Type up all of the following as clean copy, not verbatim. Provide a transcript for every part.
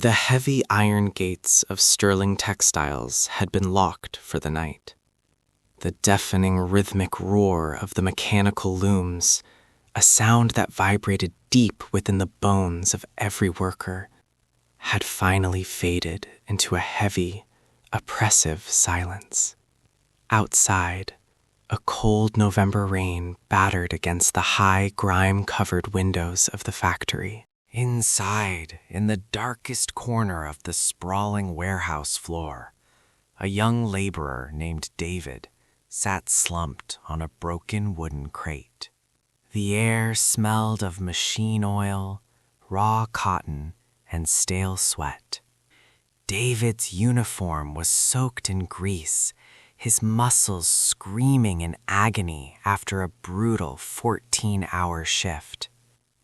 The heavy iron gates of Sterling Textiles had been locked for the night. The deafening rhythmic roar of the mechanical looms, a sound that vibrated deep within the bones of every worker, had finally faded into a heavy, oppressive silence. Outside, a cold November rain battered against the high, grime-covered windows of the factory. Inside, in the darkest corner of the sprawling warehouse floor, a young laborer named David sat slumped on a broken wooden crate. The air smelled of machine oil, raw cotton, and stale sweat. David's uniform was soaked in grease, his muscles screaming in agony after a brutal 14-hour shift.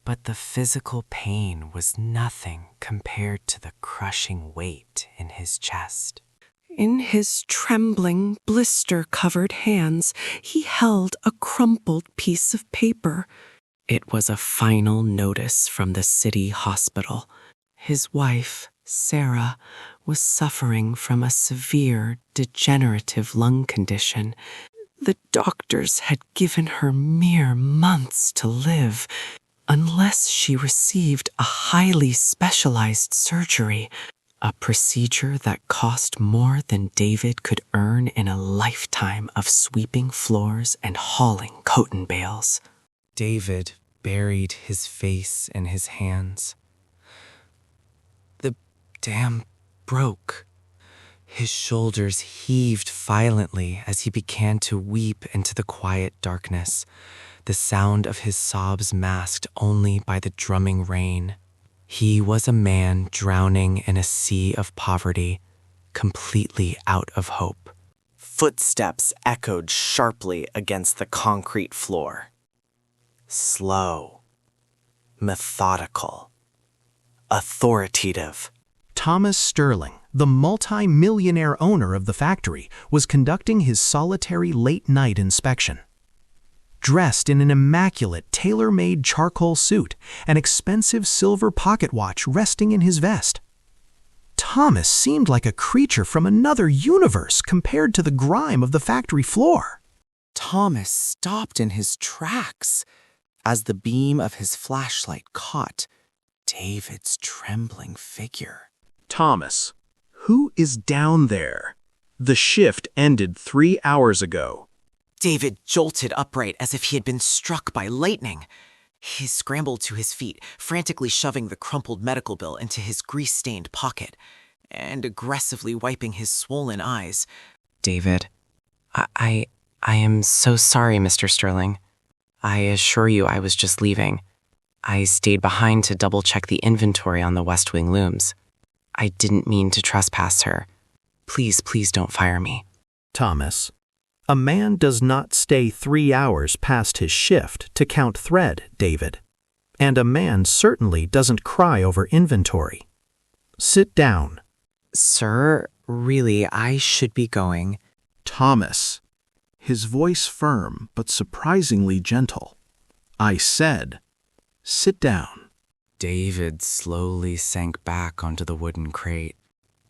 But the physical pain was nothing compared to the crushing weight in his chest. In his trembling, blister-covered hands, he held a crumpled piece of paper. It was a final notice from the city hospital. His wife, Sarah, was suffering from a severe, degenerative lung condition. The doctors had given her mere months to live, unless she received a highly specialized surgery, a procedure that cost more than David could earn in a lifetime of sweeping floors and hauling cotton bales. David buried his face in his hands. The dam broke. His shoulders heaved violently as he began to weep into the quiet darkness, the sound of his sobs masked only by the drumming rain. He was a man drowning in a sea of poverty, completely out of hope. Footsteps echoed sharply against the concrete floor. Slow, methodical, authoritative. Thomas Sterling, the multi-millionaire owner of the factory, was conducting his solitary late-night inspection. Dressed in an immaculate, tailor-made charcoal suit, an expensive silver pocket watch resting in his vest. Thomas seemed like a creature from another universe compared to the grime of the factory floor. Thomas stopped in his tracks as the beam of his flashlight caught David's trembling figure. Thomas, who is down there? The shift ended 3 hours ago. David jolted upright as if he had been struck by lightning. He scrambled to his feet, frantically shoving the crumpled medical bill into his grease-stained pocket and aggressively wiping his swollen eyes. David, I am so sorry, Mr. Sterling. I assure you I was just leaving. I stayed behind to double-check the inventory on the West Wing looms. I didn't mean to trespass, sir. Please don't fire me. Thomas, a man does not stay 3 hours past his shift to count thread, David. And a man certainly doesn't cry over inventory. Sit down. Sir, really, I should be going. Thomas, his voice firm but surprisingly gentle. I said, sit down. David slowly sank back onto the wooden crate.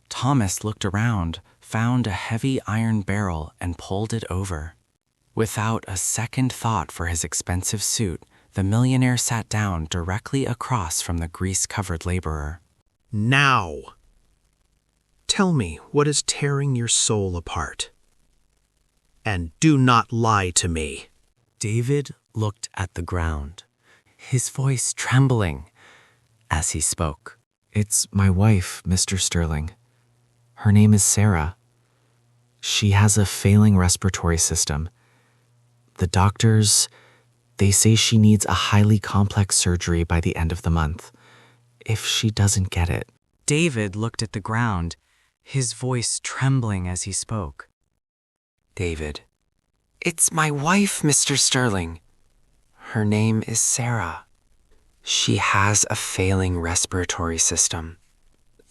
Thomas looked around, found a heavy iron barrel, and pulled it over. Without a second thought for his expensive suit, the millionaire sat down directly across from the grease-covered laborer. Now, tell me what is tearing your soul apart. And do not lie to me. David looked at the ground, his voice trembling as he spoke. It's my wife, Mr. Sterling. Her name is Sarah. She has a failing respiratory system. The doctors, they say she needs a highly complex surgery by the end of the month. If she doesn't get it. David looked at the ground, his voice trembling as he spoke. David, it's my wife, Mr. Sterling. Her name is Sarah. She has a failing respiratory system.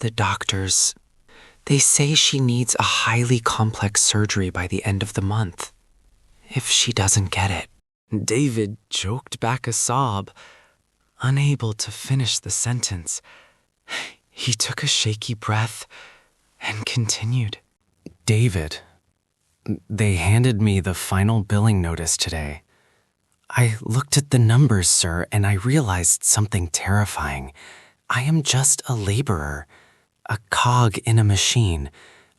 The doctors, they say she needs a highly complex surgery by the end of the month. If she doesn't get it. David choked back a sob, unable to finish the sentence. He took a shaky breath and continued. David, they handed me the final billing notice today. I looked at the numbers, sir, and I realized something terrifying. I am just a laborer, a cog in a machine.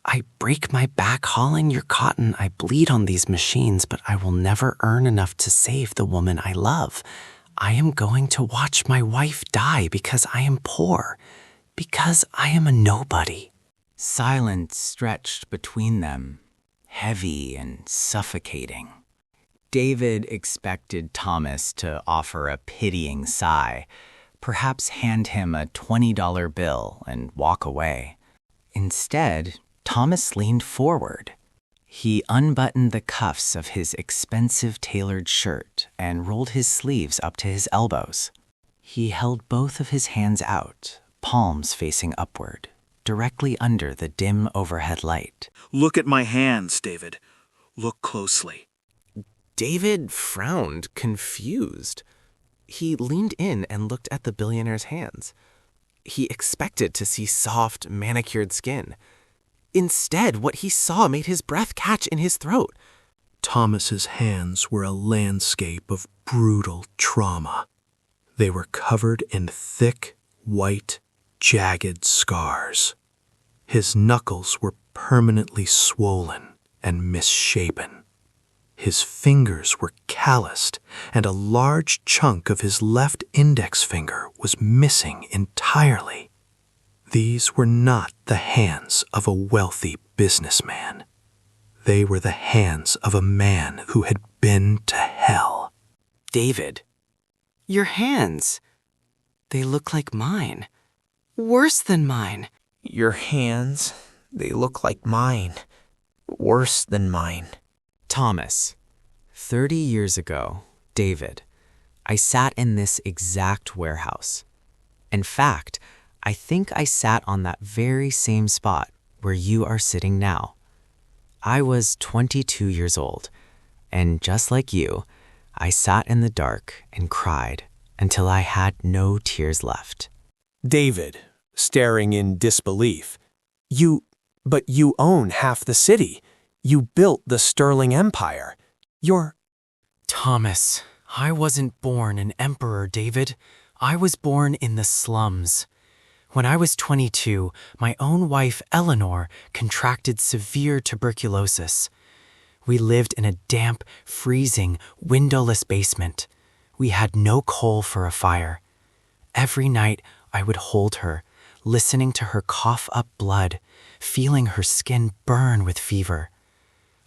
I break my back hauling your cotton. I bleed on these machines, but I will never earn enough to save the woman I love. I am going to watch my wife die because I am poor, because I am a nobody. Silence stretched between them, heavy and suffocating. David expected Thomas to offer a pitying sigh, perhaps hand him a $20 bill and walk away. Instead, Thomas leaned forward. He unbuttoned the cuffs of his expensive tailored shirt and rolled his sleeves up to his elbows. He held both of his hands out, palms facing upward, directly under the dim overhead light. Look at my hands, David. Look closely. David frowned, confused. He leaned in and looked at the billionaire's hands. He expected to see soft, manicured skin. Instead, what he saw made his breath catch in his throat. Thomas's hands were a landscape of brutal trauma. They were covered in thick, white, jagged scars. His knuckles were permanently swollen and misshapen. His fingers were calloused, and a large chunk of his left index finger was missing entirely. These were not the hands of a wealthy businessman. They were the hands of a man who had been to hell. David, your hands. They look like mine. Worse than mine. Your hands, they look like mine. Worse than mine. Thomas, 30 years ago, David, I sat in this exact warehouse. In fact, I think I sat on that very same spot where you are sitting now. I was 22 years old, and just like you, I sat in the dark and cried until I had no tears left. David, staring in disbelief. But you own half the city. You built the Sterling Empire. You're... Thomas, I wasn't born an emperor, David. I was born in the slums. When I was 22, my own wife, Eleanor, contracted severe tuberculosis. We lived in a damp, freezing, windowless basement. We had no coal for a fire. Every night, I would hold her, listening to her cough up blood, feeling her skin burn with fever.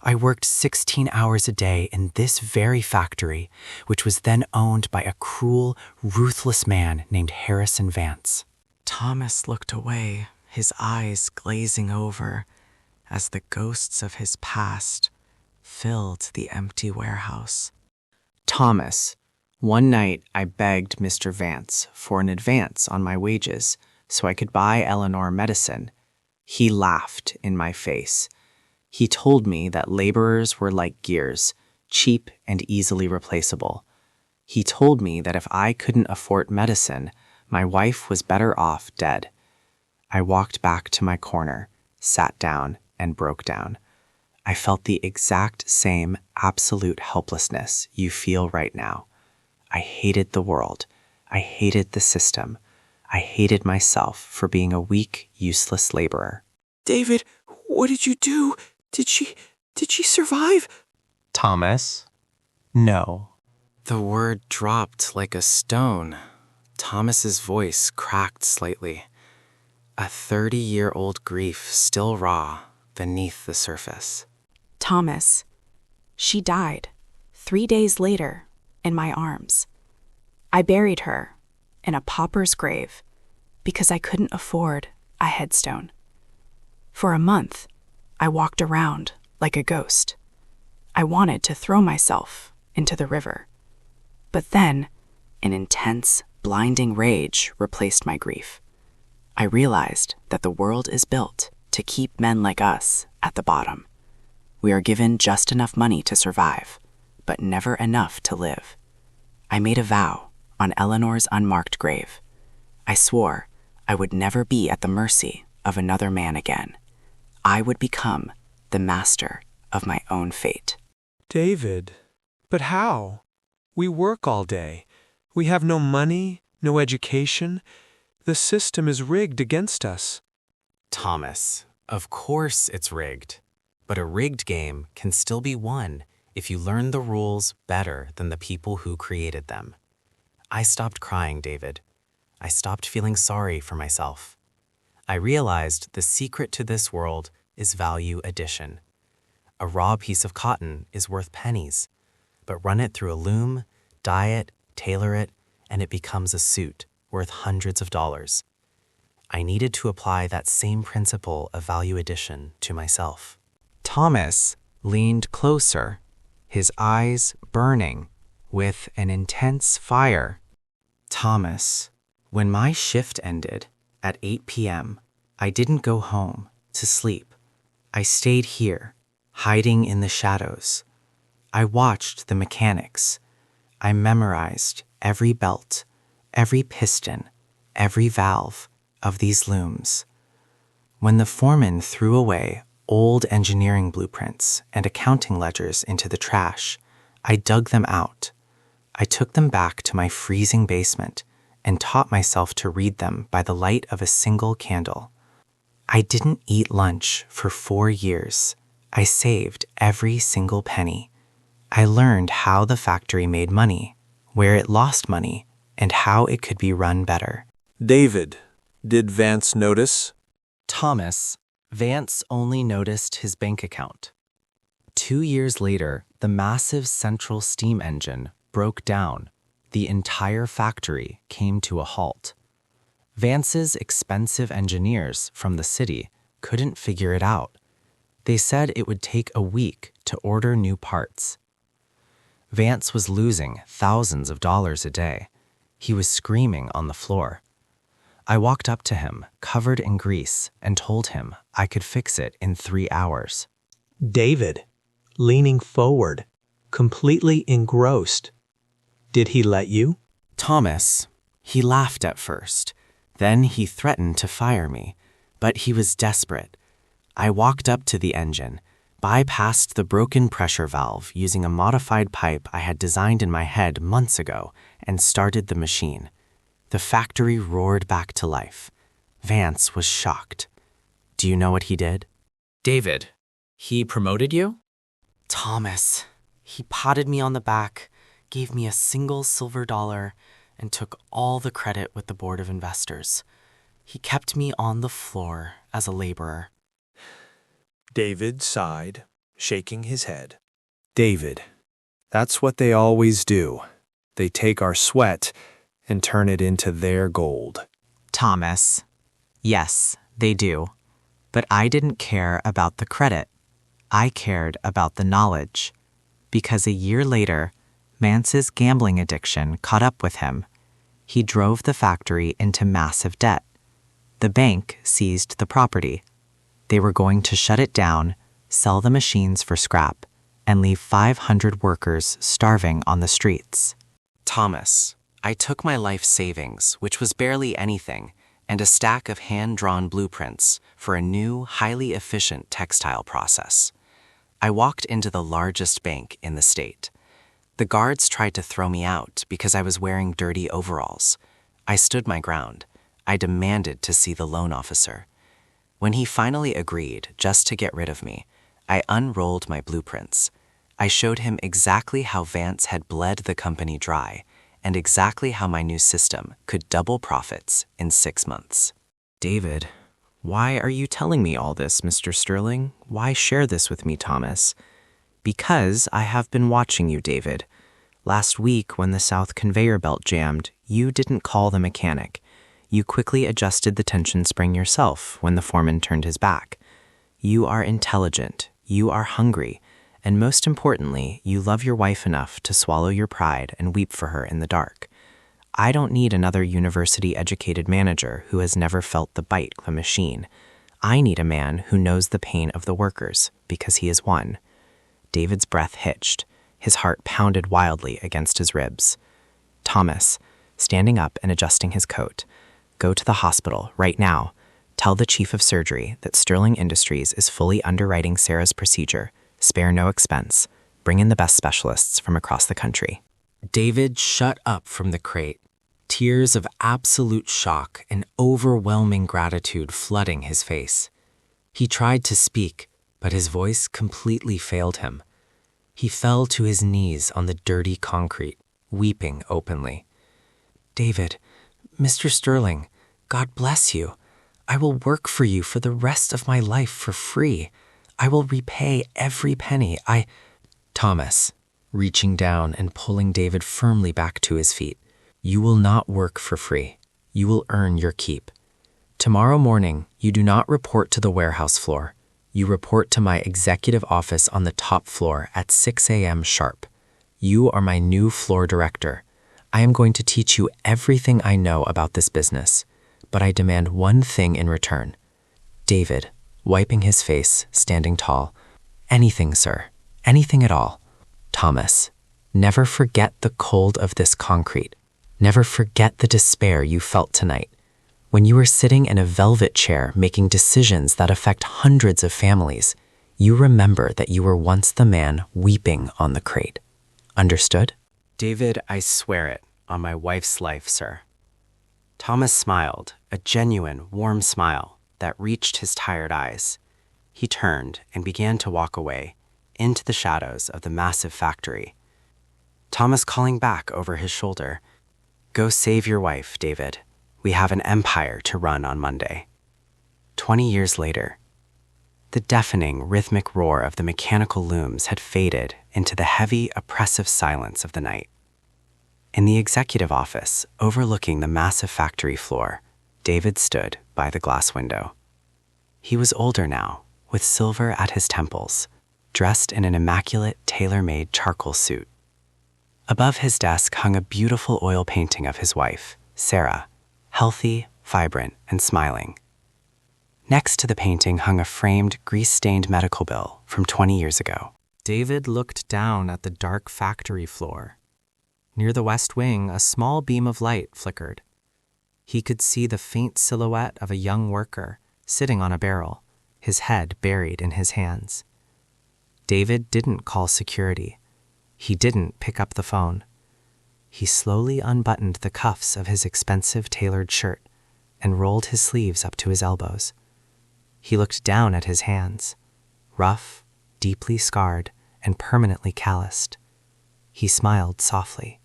I worked 16 hours a day in this very factory, which was then owned by a cruel, ruthless man named Harrison Vance. Thomas looked away, his eyes glazing over, as the ghosts of his past filled the empty warehouse. Thomas, one night I begged Mr. Vance for an advance on my wages so I could buy Eleanor medicine. He laughed in my face. He told me that laborers were like gears, cheap and easily replaceable. He told me that if I couldn't afford medicine, my wife was better off dead. I walked back to my corner, sat down, and broke down. I felt the exact same absolute helplessness you feel right now. I hated the world. I hated the system. I hated myself for being a weak, useless laborer. David, what did you do? Did she survive? Thomas? No. The word dropped like a stone. Thomas's voice cracked slightly. A 30-year-old grief still raw beneath the surface. Thomas. She died 3 days later in my arms. I buried her in a pauper's grave because I couldn't afford a headstone. For a month, I walked around like a ghost. I wanted to throw myself into the river. But then, an intense, blinding rage replaced my grief. I realized that the world is built to keep men like us at the bottom. We are given just enough money to survive, but never enough to live. I made a vow on Eleanor's unmarked grave. I swore I would never be at the mercy of another man again. I would become the master of my own fate. David, but how? We work all day. We have no money, no education. The system is rigged against us. Thomas, of course it's rigged. But a rigged game can still be won if you learn the rules better than the people who created them. I stopped crying, David. I stopped feeling sorry for myself. I realized the secret to this world is value addition. A raw piece of cotton is worth pennies, but run it through a loom, dye it, tailor it, and it becomes a suit worth hundreds of dollars. I needed to apply that same principle of value addition to myself. Thomas leaned closer, his eyes burning with an intense fire. Thomas, when my shift ended at 8 p.m., I didn't go home to sleep. I stayed here, hiding in the shadows. I watched the mechanics. I memorized every belt, every piston, every valve of these looms. When the foreman threw away old engineering blueprints and accounting ledgers into the trash, I dug them out. I took them back to my freezing basement and taught myself to read them by the light of a single candle. I didn't eat lunch for 4 years. I saved every single penny. I learned how the factory made money, where it lost money, and how it could be run better. David, did Vance notice? Thomas, Vance only noticed his bank account. 2 years later, the massive central steam engine broke down. The entire factory came to a halt. Vance's expensive engineers from the city couldn't figure it out. They said it would take a week to order new parts. Vance was losing thousands of dollars a day. He was screaming on the floor. I walked up to him, covered in grease, and told him I could fix it in 3 hours. David, leaning forward, completely engrossed. Did he let you? Thomas, he laughed at first. Then he threatened to fire me, but he was desperate. I walked up to the engine, bypassed the broken pressure valve using a modified pipe I had designed in my head months ago, and started the machine. The factory roared back to life. Vance was shocked. Do you know what he did? David, he promoted you? Thomas, he patted me on the back, gave me a single silver dollar, and took all the credit with the board of investors. He kept me on the floor as a laborer. David sighed, shaking his head. David, that's what they always do. They take our sweat and turn it into their gold. Thomas, yes, they do. But I didn't care about the credit. I cared about the knowledge. Because a year later, Vance's gambling addiction caught up with him. He drove the factory into massive debt. The bank seized the property. They were going to shut it down, sell the machines for scrap, and leave 500 workers starving on the streets. Thomas, I took my life savings, which was barely anything, and a stack of hand-drawn blueprints for a new, highly efficient textile process. I walked into the largest bank in the state. The guards tried to throw me out because I was wearing dirty overalls. I stood my ground. I demanded to see the loan officer. When he finally agreed just to get rid of me, I unrolled my blueprints. I showed him exactly how Vance had bled the company dry and exactly how my new system could double profits in 6 months. David, why are you telling me all this, Mr. Sterling? Why share this with me, Thomas? Because I have been watching you, David. Last week, when the south conveyor belt jammed, you didn't call the mechanic. You quickly adjusted the tension spring yourself when the foreman turned his back. You are intelligent, you are hungry, and most importantly, you love your wife enough to swallow your pride and weep for her in the dark. I don't need another university-educated manager who has never felt the bite of a machine. I need a man who knows the pain of the workers, because he is one. David's breath hitched. His heart pounded wildly against his ribs. Thomas, standing up and adjusting his coat, Go to the hospital right now. Tell the chief of surgery that Sterling Industries is fully underwriting Sarah's procedure. Spare no expense. Bring in the best specialists from across the country." David shut up from the crate, tears of absolute shock and overwhelming gratitude flooding his face. He tried to speak, but his voice completely failed him. He fell to his knees on the dirty concrete, weeping openly. "David, Mr. Sterling, God bless you. I will work for you for the rest of my life for free. I will repay every penny Thomas, reaching down and pulling David firmly back to his feet. "You will not work for free. You will earn your keep. Tomorrow morning, you do not report to the warehouse floor. You report to my executive office on the top floor at 6 a.m. sharp. You are my new floor director. I am going to teach you everything I know about this business, but I demand one thing in return." David, wiping his face, standing tall. "Anything, sir. Anything at all." "Thomas, never forget the cold of this concrete. Never forget the despair you felt tonight. When you were sitting in a velvet chair making decisions that affect hundreds of families, you remember that you were once the man weeping on the crate. Understood?" "David, I swear it, on my wife's life, sir." Thomas smiled, a genuine, warm smile that reached his tired eyes. He turned and began to walk away, into the shadows of the massive factory. Thomas calling back over his shoulder, "Go save your wife, David. We have an empire to run on Monday." 20 years later, the deafening, rhythmic roar of the mechanical looms had faded into the heavy, oppressive silence of the night. In the executive office, overlooking the massive factory floor, David stood by the glass window. He was older now, with silver at his temples, dressed in an immaculate, tailor-made charcoal suit. Above his desk hung a beautiful oil painting of his wife, Sarah, healthy, vibrant, and smiling. Next to the painting hung a framed, grease-stained medical bill from 20 years ago. David looked down at the dark factory floor. Near the west wing, a small beam of light flickered. He could see the faint silhouette of a young worker sitting on a barrel, his head buried in his hands. David didn't call security. He didn't pick up the phone. He slowly unbuttoned the cuffs of his expensive tailored shirt and rolled his sleeves up to his elbows. He looked down at his hands, rough, deeply scarred, and permanently calloused. He smiled softly.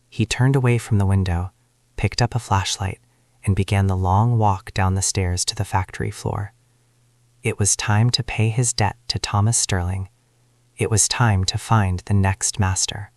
He turned away from the window, picked up a flashlight, and began the long walk down the stairs to the factory floor. It was time to pay his debt to Thomas Sterling. It was time to find the next master.